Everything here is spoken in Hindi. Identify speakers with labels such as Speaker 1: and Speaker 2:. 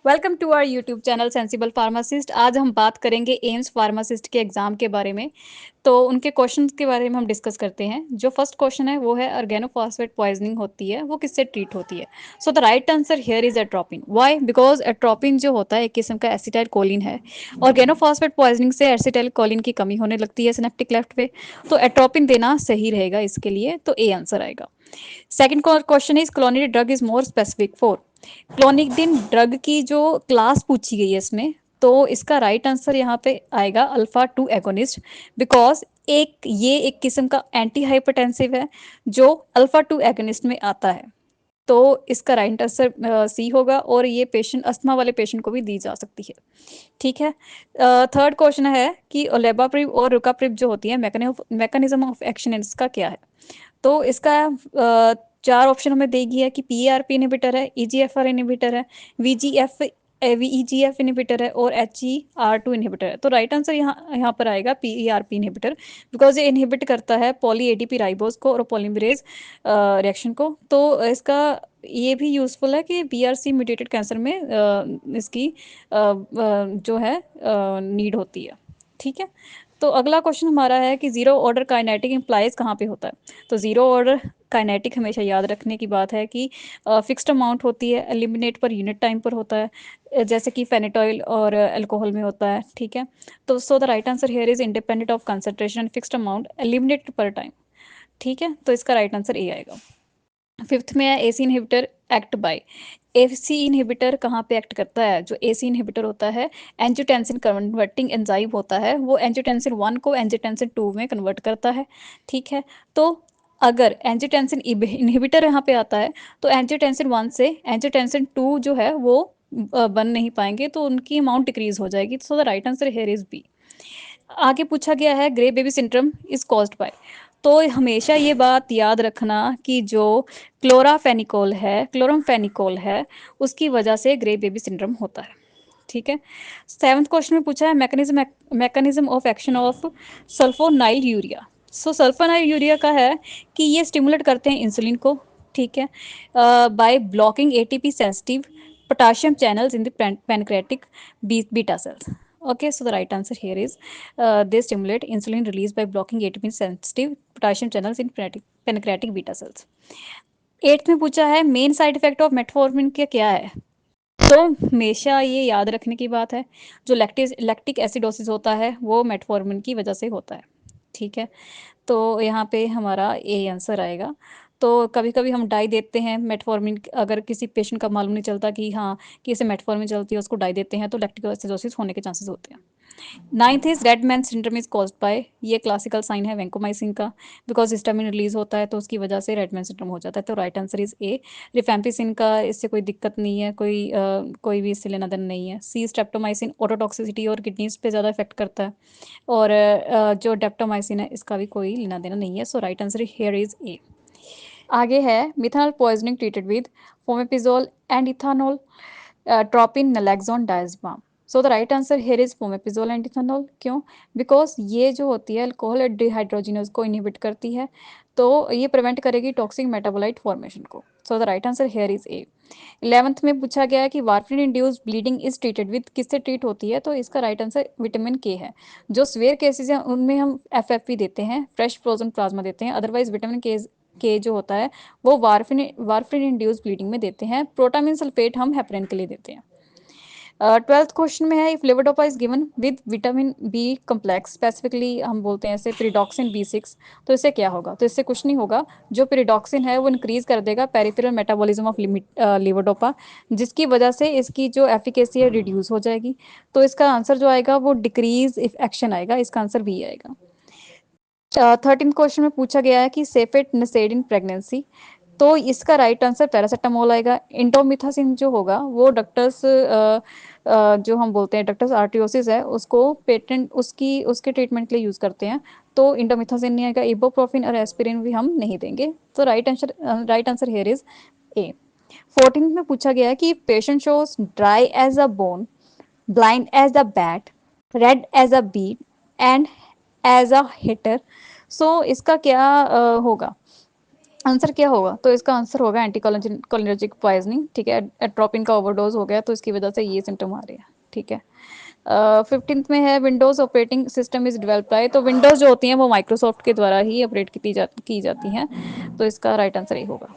Speaker 1: Welcome to our YouTube channel sensible pharmacist. आज हम बात करेंगे एम्स फार्मासिस्ट के एग्जाम के बारे में। तो उनके क्वेश्चंस के बारे में हम डिस्कस करते हैं। जो फर्स्ट क्वेश्चन है वो है ऑर्गेनोफॉस्फेट पॉइजनिंग होती है वो किससे ट्रीट होती है। सो the right answer here is atropine. Why? Because atropine जो होता है एक किस्म का एसिटाइल कोलिन है। ऑर्गेनोफॉस्फेट पॉइजनिंग से एसिटाइल कोलिन की कमी होने लगती है सिनेप्टिक लेफ्ट पे। तो एट्रोपिन देना सही रहेगा इसके लिए, तो ए आंसर आएगा। Second question is clonidine drug is more specific for. Clonidine drug की जो क्लास पूछी गई है इसमें, तो इसका राइट आंसर यहाँ पे आएगा अल्फा टू एगोनिस्ट। बिकॉज एक किस्म का एंटी हाइपरटेंसिव है जो अल्फा टू एगोनिस्ट में आता है। तो इसका राइट आंसर सी होगा, और ये पेशेंट अस्थमा वाले पेशेंट को भी दी जा सकती है। ठीक है। थर्ड क्वेश्चन है कि ओलेबाप्रिव और रुकाप्रिव जो होती है मैकेनिज्म ऑफ एक्शन इसका क्या है। तो इसका चार ऑप्शन हमें देगी है कि पीआरपी इनिबिटर है, ईजीएफआर इनिबिटर है, वीजीएफ वीजीएफ इनिबिटर है और एचईआर2 इनिबिटर है। तो राइट आंसर यहाँ पर आएगा पीआरपी इनिबिटर। बिकॉज ये इनहिबिट करता है पॉली एडीपी राइबोज को और पॉलीमरेज रिएक्शन को। तो इसका ये भी यूजफुल है कि बीआरसी म्यूटेटेड कैंसर में इसकी जो है नीड होती है। ठीक है। तो अगला क्वेश्चन हमारा है कि जीरो ऑर्डर काइनेटिक इंप्लाइज कहाँ पे होता है। तो जीरो ऑर्डर काइनेटिक हमेशा याद रखने की बात है कि फिक्स्ड अमाउंट होती है, एलिमिनेट पर यूनिट टाइम पर होता है, जैसे कि फेनेटॉइल और अल्कोहल में होता है। ठीक है। तो सो the right answer here is independent of concentration, fixed amount, eliminate पर टाइम। ठीक है। तो इसका राइट आंसर ए आएगा। फिफ्थ में है AC inhibitor act by. AC inhibitor कहाँ पे एक्ट करता है? जो एसी इनहिबिटर होता है एंजियोटेंसिन कन्वर्टिंग एंजाइम होता है, वो एंजियोटेंसिन 1 को एंजियोटेंसिन 2 में कन्वर्ट करता है। ठीक है। तो अगर एंजियोटेंसिन इनहिबिटर यहाँ पे आता है तो एंजियोटेंसिन 1 से एंजियोटेंसिन 2 जो है वो बन नहीं पाएंगे, तो उनकी अमाउंट डिक्रीज हो जाएगी। So the right answer here is B. आगे पूछा गया है grey baby syndrome is caused by. तो हमेशा ये बात याद रखना कि जो क्लोरामफेनिकोल है उसकी वजह से ग्रे बेबी सिंड्रोम होता है। ठीक है। सेवंथ क्वेश्चन में पूछा है mechanism of action of sulfonyl urea. So sulfonyl urea का है कि ये स्टिमुलेट करते हैं इंसुलिन को। ठीक है। By blocking ATP sensitive potassium channels in the pancreatic beta cells. Okay, so the right answer here is they stimulate insulin release by blocking ATP sensitive potassium channels in pancreatic beta cells. Eighth में पूछा है main side effect of metformin के क्या है। तो हमेशा ये याद रखने की बात है, जो लैक्टिक एसिडोसिस होता है वो मेटफॉर्मिन की वजह से होता है। ठीक है। तो यहाँ पे हमारा ए आंसर आएगा। तो कभी कभी हम डाई देते हैं मेटफॉर्मिन, अगर किसी पेशेंट का मालूम नहीं चलता कि हाँ कि इसे मेटफॉर्मिन चलती है, उसको डाई देते हैं तो लैक्टिक एसिडोसिस होने के चांसेस होते हैं। Ninth is red man syndrome is caused bye. ये क्लासिकल साइन है वेंकोमाइसिन का। बिकॉज हिस्टामिन रिलीज होता है तो उसकी वजह से रेड मैन सिंड्रोम हो जाता है। तो right answer is a. Rifampicin का इससे कोई दिक्कत नहीं है, कोई भी इससे लेना देना नहीं है। सी स्ट्रेप्टोमाइसिन ऑटोटॉक्सिसिटी और किडनीज पे ज़्यादा इफेक्ट करता है, और जो डेप्टोमाइसिन है इसका भी कोई लेना देना नहीं है। So right answer here is A. आगे है methanol poisoning treated with fomepizole and ethanol atropine naloxone diazepam. So the right answer here is fomepizole and ethanol. क्यों? बिकॉज ये जो होती है अल्कोहल डिहाइड्रोजिनेज को इनहिबिट करती है, तो ये प्रिवेंट करेगी टॉक्सिक मेटाबोलाइट फॉर्मेशन को। सो the right answer here is A. 11th में पूछा गया है कि warfarin induce bleeding is treated with, किससे ट्रीट होती है। तो इसका राइट आंसर विटामिन के है। जो स्वेयर केसेस हैं उनमें हम एफएफपी देते हैं, फ्रेश फ्रोजन प्लाज्मा देते हैं। अदरवाइज विटामिन के जो होता है वो वार्फरिन इंड्यूस ब्लीडिंग में देते हैं। प्रोटामिन सल्फेट हम हेपरिन के लिए देते हैं। ट्वेल्थ क्वेश्चन में है if levodopa is given with vitamin B complex, specifically हम बोलते हैं इसे पिरिडॉक्सिन B6, तो इससे क्या होगा। तो इससे कुछ नहीं होगा, जो पिरिडॉक्सिन है वो इंक्रीज कर देगा पेरिफेरल मेटाबॉलिज्म ऑफ लेवोडोपा, जिसकी वजह से इसकी जो एफिकेसी है रिड्यूस हो जाएगी। तो इसका आंसर जो आएगा वो डिक्रीज इफ एक्शन आएगा, इसका आंसर बी आएगा। 13th क्वेश्चन में पूछा गया है कि सेफेट नसेड इन प्रेगनेंसी, तो इसका राइट आंसर पैरासिटामोल आएगा। इंडोमिथासिन जो होगा वो डक्टर्स जो हम बोलते हैं डक्टर्स आर्टियोसिस है उसको पेटेंट उसके ट्रीटमेंट के लिए यूज़ करते हैं। तो इंडोमिथासिन नहीं आएगा। इबोप्रोफिन और एस्पिरिन भी हम नहीं देंगे। तो right answer here is A. 14th में पूछा गया है कि patient shows dry as a bone, blind as a bat, red as a beet and as a hitter. सो इसका क्या होगा। आंसर क्या होगा? तो इसका आंसर होगा एंटीकोलिनर्जिक पॉइजनिंग, ठीक है। एट्रोपिन का ओवरडोज हो गया तो इसकी वजह से ये सिम्टम आ रहे हैं, ठीक है। 15th में है Windows operating system is developed by, तो विंडोज जो होती हैं वो माइक्रोसॉफ्ट के द्वारा ही ऑपरेट की जाती हैं, तो इसका राइट आंसर ये होगा।